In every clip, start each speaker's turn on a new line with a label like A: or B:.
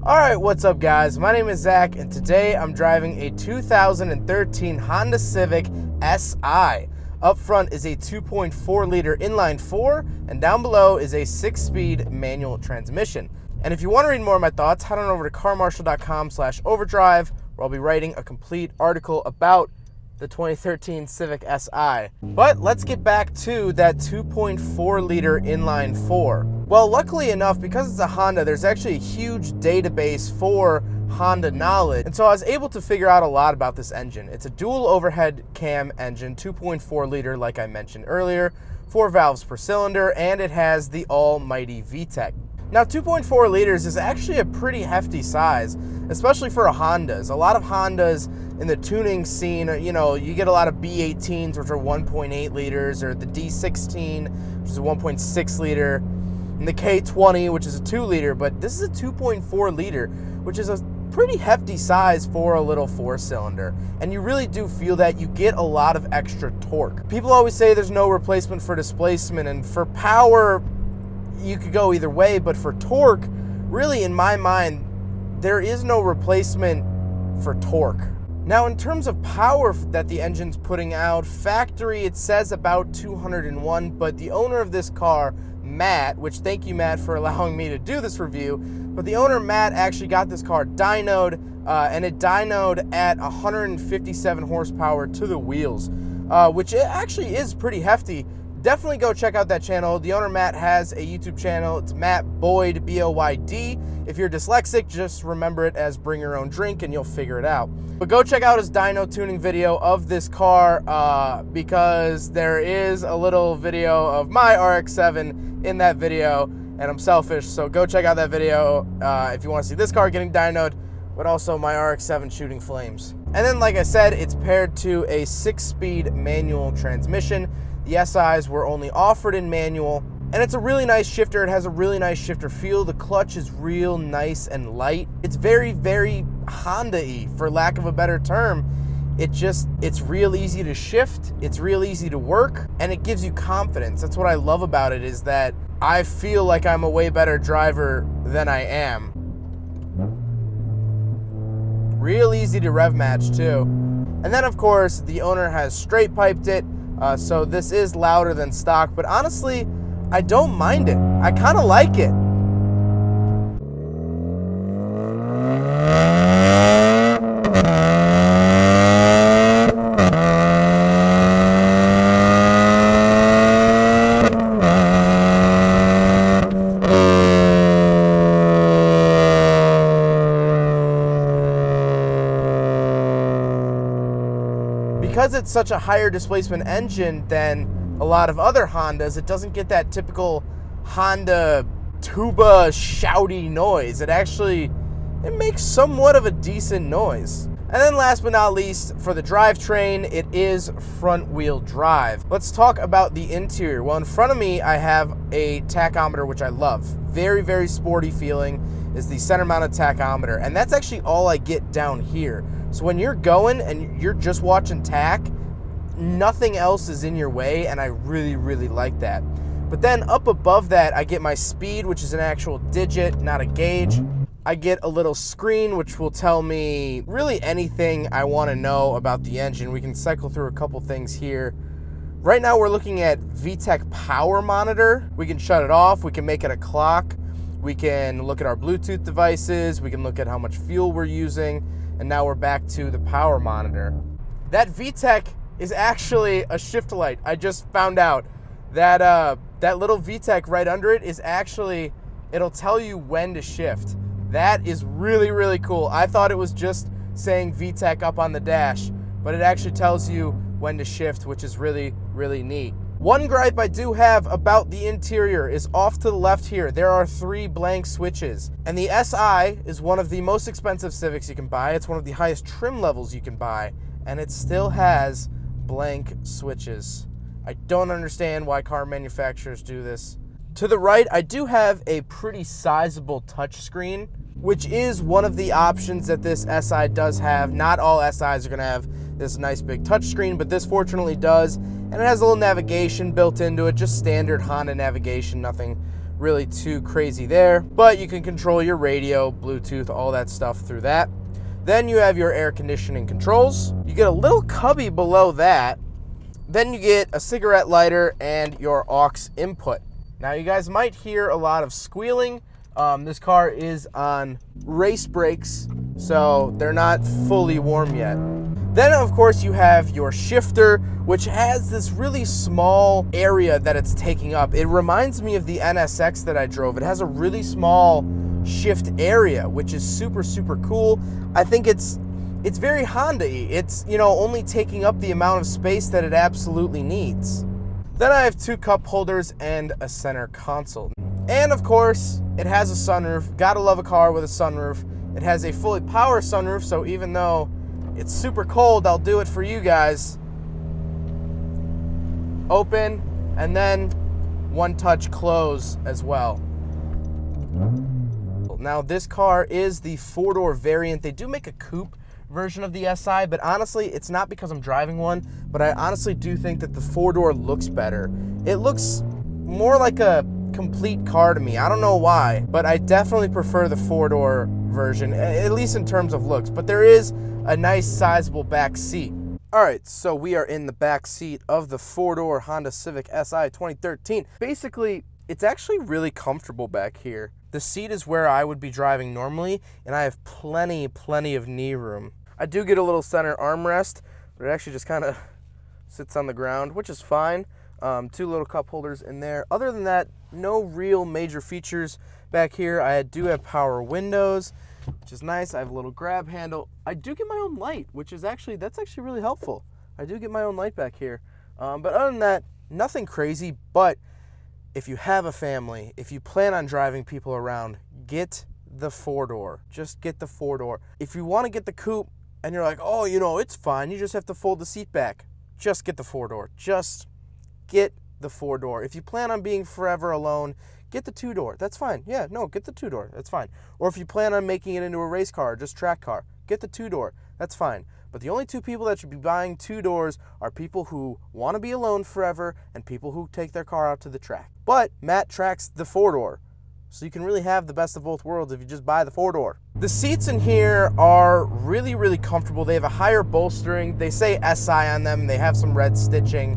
A: Alright, what's up guys? My name is Zach and today I'm driving a 2013 Honda Civic Si. Up front is a 2.4 liter inline 4 and down below is a 6-speed manual transmission. And if you want to read more of my thoughts, head on over to carmarshal.com/overdrive where I'll be writing a complete article about the 2013 Civic Si. But let's get back to that 2.4 liter inline 4. Well, luckily enough, because it's a Honda, there's actually a huge database for Honda knowledge. And so I was able to figure out a lot about this engine. It's a dual overhead cam engine, 2.4 liter like I mentioned earlier, 4 valves per cylinder, and it has the almighty VTEC. Now 2.4 liters is actually a pretty hefty size, especially for a Hondas. A lot of Hondas in the tuning scene, you get a lot of B18s, which are 1.8 liters, or the D16, which is a 1.6 liter, and the K20, which is a 2 liter, but this is a 2.4 liter, which is a pretty hefty size for a little 4-cylinder. And you really do feel that you get a lot of extra torque. People always say there's no replacement for displacement, and for power, you could go either way, but for torque, really in my mind, there is no replacement for torque. Now in terms of power that the engine's putting out, factory it says about 201, but the owner of this car, Matt, which thank you Matt for allowing me to do this review, but the owner Matt actually got this car dynoed, and it dynoed at 157 horsepower to the wheels, which it actually is pretty hefty. Definitely go check out that channel. The owner Matt has a YouTube channel. It's Matt Boyd, B-O-Y-D. If you're dyslexic, just remember it as bring your own drink and you'll figure it out. But go check out his dyno tuning video of this car because there is a little video of my RX-7 in that video, and I'm selfish, so go check out that video if you want to see this car getting dynoed, but also my RX-7 shooting flames. And then, like I said, it's paired to a 6-speed manual transmission. The SIs were only offered in manual, and it's a really nice shifter. It has a really nice shifter feel. The clutch is real nice and light. It's very, very Honda-y, for lack of a better term. It's real easy to shift, it's real easy to work, and it gives you confidence. That's what I love about it, is that I feel like I'm a way better driver than I am. Real easy to rev match too. And then of course, the owner has straight piped it, so this is louder than stock, but honestly, I don't mind it. I kind of like it. Because it's such a higher displacement engine than a lot of other Hondas, it doesn't get that typical Honda tuba shouty noise. It makes somewhat of a decent noise. And then last but not least, for the drivetrain, it is front wheel drive. Let's talk about the interior. Well, in front of me, I have a tachometer, which I love. Very, very sporty feeling is the center mounted tachometer. And that's actually all I get down here. So when you're going and you're just watching tach, nothing else is in your way, and I really, really like that. But then up above that, I get my speed, which is an actual digit, not a gauge. I get a little screen, which will tell me really anything I want to know about the engine. We can cycle through a couple things here. Right now, we're looking at VTEC power monitor. We can shut it off. We can make it a clock. We can look at our Bluetooth devices. We can look at how much fuel we're using. And now we're back to the power monitor. That VTEC is actually a shift light. I just found out that that little VTEC right under it is actually, it'll tell you when to shift. That is really, really cool. I thought it was just saying VTEC up on the dash, but it actually tells you when to shift, which is really, really neat. One gripe I do have about the interior is off to the left here. There are 3 blank switches, and the Si is one of the most expensive Civics you can buy. It's one of the highest trim levels you can buy, and it still has blank switches. I don't understand why car manufacturers do this. To the right, I do have a pretty sizable touchscreen, which is one of the options that this Si does have. Not all SIs are going to have this nice big touchscreen, but this fortunately does. And it has a little navigation built into it, just standard Honda navigation, nothing really too crazy there, but you can control your radio, Bluetooth, all that stuff through that. Then you have your air conditioning controls. You get a little cubby below that. Then you get a cigarette lighter and your aux input. Now you guys might hear a lot of squealing. This car is on race brakes, so they're not fully warm yet. Then of course you have your shifter, which has this really small area that it's taking up. It reminds me of the NSX that I drove. It has a really small shift area, which is super, super cool. I think it's very Honda-y. It's, you know, only taking up the amount of space that it absolutely needs. Then I have 2 cup holders and a center console. And of course, it has a sunroof. Gotta love a car with a sunroof. It has a fully power sunroof, so even though it's super cold, I'll do it for you guys. Open, and then one touch close as well. Now this car is the 4-door variant. They do make a coupe version of the SI, but honestly, it's not because I'm driving one, but I honestly do think that the 4-door looks better. It looks more like a complete car to me. I don't know why, but I definitely prefer the 4-door version, at least in terms of looks, but there is a nice sizable back seat. All right, so we are in the back seat of the 4-door Honda Civic SI 2013. Basically, it's actually really comfortable back here. The seat is where I would be driving normally, and I have plenty of knee room. I do get a little center armrest, but it actually just kind of sits on the ground, which is fine. 2 little cup holders in there. Other than that, no real major features back here. I do have power windows, which is nice. I have a little grab handle. I do get my own light, which is that's actually really helpful. I do get my own light back here. But other than that, nothing crazy. But if you have a family, if you plan on driving people around, get the 4-door. Just get the 4-door. If you want to get the coupe and you're like, oh, you know, it's fine, you just have to fold the seat back, just get the 4-door. Just get the 4-door. If you plan on being forever alone, get the 2-door. That's fine. Yeah, no, get the 2-door. That's fine. Or if you plan on making it into a race car or just track car, get the 2-door. That's fine. But the only 2 people that should be buying 2-doors are people who want to be alone forever and people who take their car out to the track. But Matt tracks the 4-door, so you can really have the best of both worlds if you just buy the 4-door. The seats in here are really comfortable. They have a higher bolstering. They say SI on them. They have some red stitching,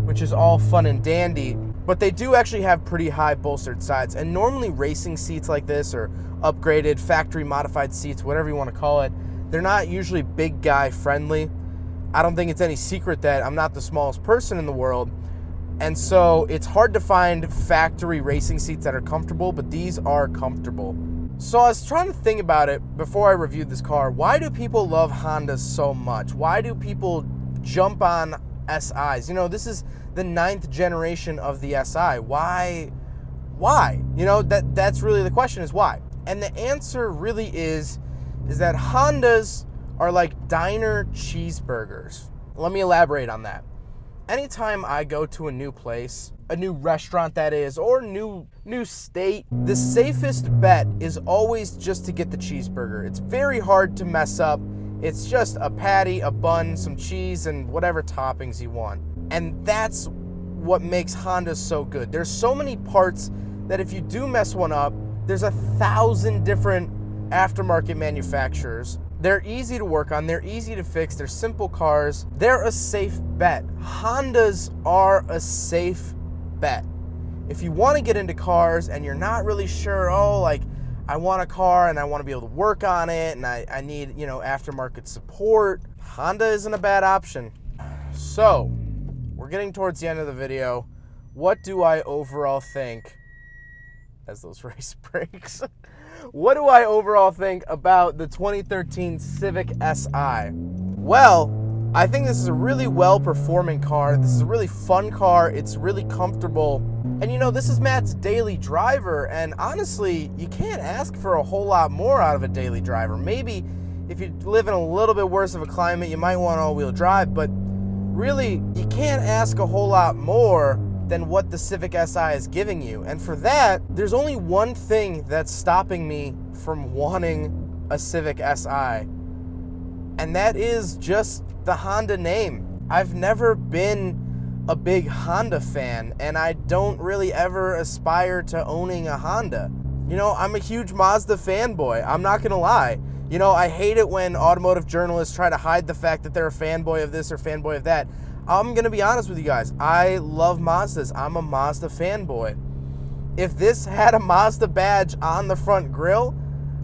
A: which is all fun and dandy. But they do actually have pretty high bolstered sides. And normally racing seats like this, or upgraded, factory modified seats, whatever you want to call it, they're not usually big guy friendly. I don't think it's any secret that I'm not the smallest person in the world. And so it's hard to find factory racing seats that are comfortable, but these are comfortable. So I was trying to think about it before I reviewed this car. Why do people love Hondas so much? Why do people jump on SIs? You know, this is the 9th generation of the SI. Why? You know, that's really the question, is why? And the answer really is that Hondas are like diner cheeseburgers. Let me elaborate on that. Anytime I go to a new place, a new restaurant that is, or new state, the safest bet is always just to get the cheeseburger. It's very hard to mess up. It's just a patty, a bun, some cheese, and whatever toppings you want. And that's what makes Honda so good. There's so many parts that if you do mess one up, there's 1,000 different aftermarket manufacturers. They're easy to work on, they're easy to fix, they're simple cars, they're a safe bet. Hondas are a safe bet. If you want to get into cars and you're not really sure, I want a car and I want to be able to work on it and I need, aftermarket support, Honda isn't a bad option. So, we're getting towards the end of the video. What do I overall think, as those race brakes, what do I overall think about the 2013 Civic SI? Well, I think this is a really well-performing car. This is a really fun car. It's really comfortable. And this is Matt's daily driver, and honestly, you can't ask for a whole lot more out of a daily driver. Maybe if you live in a little bit worse of a climate, you might want all-wheel drive, but really, you can't ask a whole lot more than what the Civic SI is giving you. And for that, there's only one thing that's stopping me from wanting a Civic SI, and that is just the Honda name. I've never been a big Honda fan, and I don't really ever aspire to owning a Honda. You know, I'm a huge Mazda fanboy. I'm not gonna lie. You know, I hate it when automotive journalists try to hide the fact that they're a fanboy of this or fanboy of that. I'm gonna be honest with you guys. I love Mazdas. I'm a Mazda fanboy. If this had a Mazda badge on the front grille,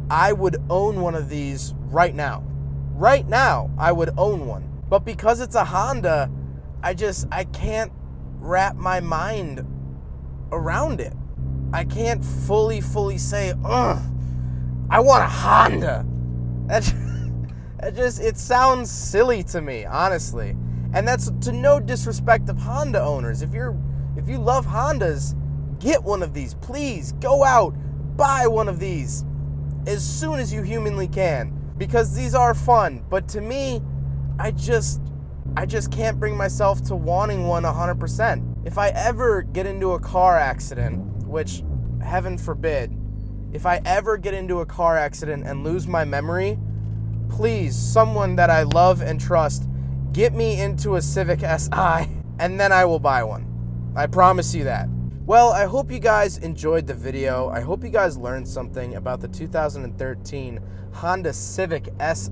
A: I would own one of these right now. Right now, I would own one. But because it's a Honda, I can't wrap my mind around it. I can't fully say, ugh, I want a Honda. It sounds silly to me, honestly. And that's to no disrespect of Honda owners. If you love Hondas, get one of these. Please go out, buy one of these as soon as you humanly can, because these are fun. But to me, I just can't bring myself to wanting one 100%. If I ever get into a car accident, which heaven forbid, if I ever get into a car accident and lose my memory, please, someone that I love and trust, get me into a Civic Si, and then I will buy one. I promise you that. Well, I hope you guys enjoyed the video. I hope you guys learned something about the 2013 Honda Civic Si.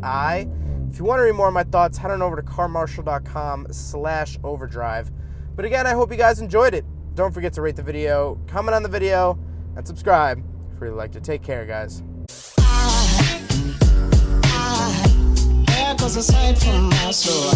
A: If you want to read more of my thoughts, head on over to carmarshall.com/overdrive. But again, I hope you guys enjoyed it. Don't forget to rate the video, comment on the video, and subscribe if you'd like to. Take care, guys. There goes a sight from my soul.